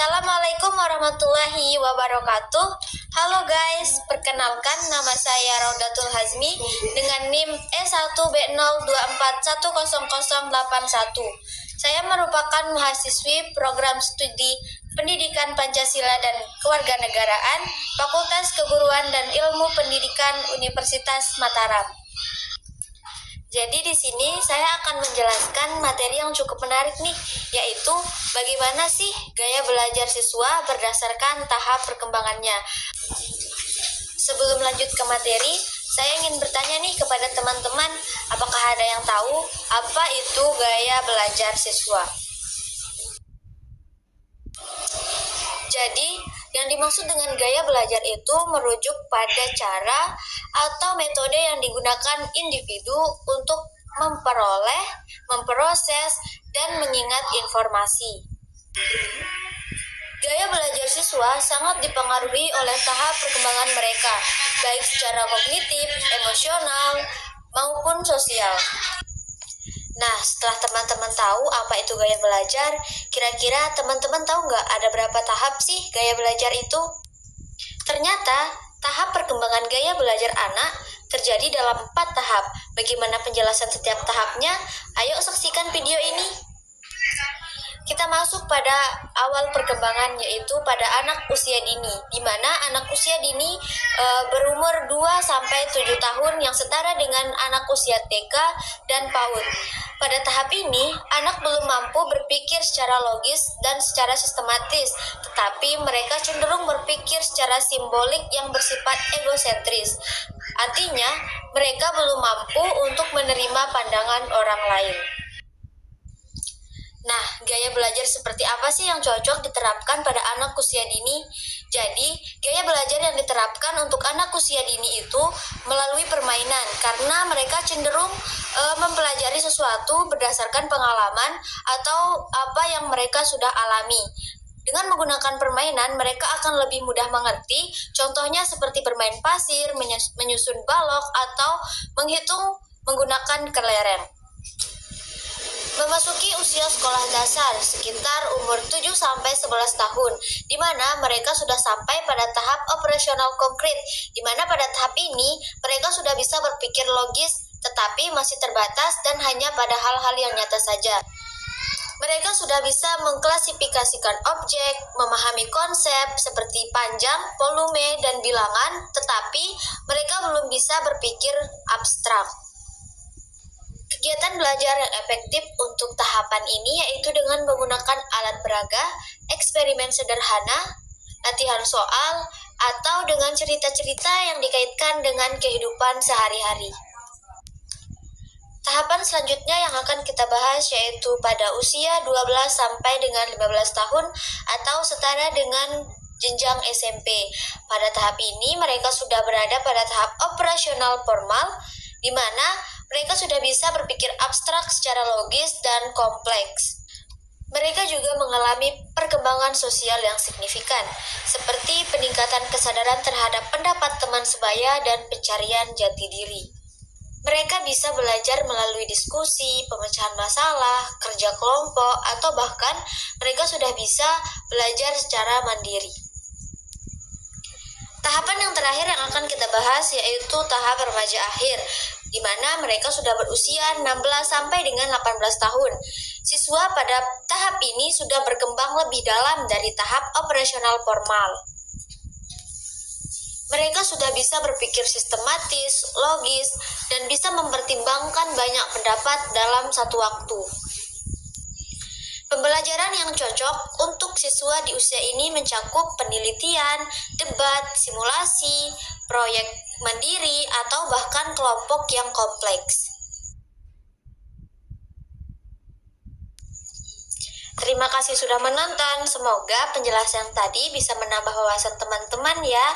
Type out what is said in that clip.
Assalamualaikum warahmatullahi wabarakatuh. Halo guys, perkenalkan nama saya Raudatul Hazmi dengan NIM E1B02410081. Saya merupakan mahasiswi program studi Pendidikan Pancasila dan Kewarganegaraan, Fakultas Keguruan dan Ilmu Pendidikan Universitas Mataram. Jadi di sini saya akan menjelaskan materi yang cukup menarik nih, yaitu bagaimana sih gaya belajar siswa berdasarkan tahap perkembangannya. Sebelum lanjut ke materi, saya ingin bertanya nih kepada teman-teman, apakah ada yang tahu apa itu gaya belajar siswa? Jadi, yang dimaksud dengan gaya belajar itu merujuk pada cara atau metode yang digunakan individu untuk memperoleh, memproses, dan mengingat informasi. Gaya belajar siswa sangat dipengaruhi oleh tahap perkembangan mereka, baik secara kognitif, emosional, maupun sosial. Nah, setelah teman-teman tahu apa itu gaya belajar, kira-kira teman-teman tahu nggak ada berapa tahap sih gaya belajar itu? Ternyata, tahap perkembangan gaya belajar anak terjadi dalam 4 tahap. Bagaimana penjelasan setiap tahapnya? Ayo saksikan video ini. Kita masuk pada awal perkembangan, yaitu pada anak usia dini, di mana anak usia dini berumur 2-7 tahun yang setara dengan anak usia TK dan PAUD. Pada tahap ini, anak belum mampu berpikir secara logis dan secara sistematis, tetapi mereka cenderung berpikir secara simbolik yang bersifat egosentris. Artinya, mereka belum mampu untuk menerima pandangan orang lain. Nah, gaya belajar seperti apa sih yang cocok diterapkan pada anak usia dini? Jadi, gaya belajar yang diterapkan untuk anak usia dini itu melalui permainan, karena mereka cenderung mempelajari sesuatu berdasarkan pengalaman atau apa yang mereka sudah alami. Dengan menggunakan permainan, mereka akan lebih mudah mengerti, contohnya seperti bermain pasir, menyusun balok, atau menghitung menggunakan kelereng. Memasuki usia sekolah dasar sekitar umur 7-11 tahun, di mana mereka sudah sampai pada tahap operasional konkret, di mana pada tahap ini mereka sudah bisa berpikir logis, tetapi masih terbatas dan hanya pada hal-hal yang nyata saja. Mereka sudah bisa mengklasifikasikan objek, memahami konsep seperti panjang, volume, dan bilangan, tetapi mereka belum bisa berpikir abstrak. Kegiatan belajar yang efektif untuk tahapan ini yaitu dengan menggunakan alat peraga, eksperimen sederhana, latihan soal, atau dengan cerita-cerita yang dikaitkan dengan kehidupan sehari-hari. Tahapan selanjutnya yang akan kita bahas yaitu pada usia 12 sampai dengan 15 tahun atau setara dengan jenjang SMP. Pada tahap ini mereka sudah berada pada tahap operasional formal, di mana mereka sudah bisa berpikir abstrak secara logis dan kompleks. Mereka juga mengalami perkembangan sosial yang signifikan, seperti peningkatan kesadaran terhadap pendapat teman sebaya dan pencarian jati diri. Mereka bisa belajar melalui diskusi, pemecahan masalah, kerja kelompok, atau bahkan mereka sudah bisa belajar secara mandiri. Tahapan yang terakhir yang akan kita bahas yaitu tahap remaja akhir, di mana mereka sudah berusia 16 sampai dengan 18 tahun. Siswa pada tahap ini sudah berkembang lebih dalam dari tahap operasional formal. Mereka sudah bisa berpikir sistematis, logis, dan bisa mempertimbangkan banyak pendapat dalam satu waktu. Pembelajaran yang cocok untuk siswa di usia ini mencakup penelitian, debat, simulasi, proyek mandiri, atau bahkan kelompok yang kompleks. Terima kasih sudah menonton. Semoga penjelasan tadi bisa menambah wawasan teman-teman ya.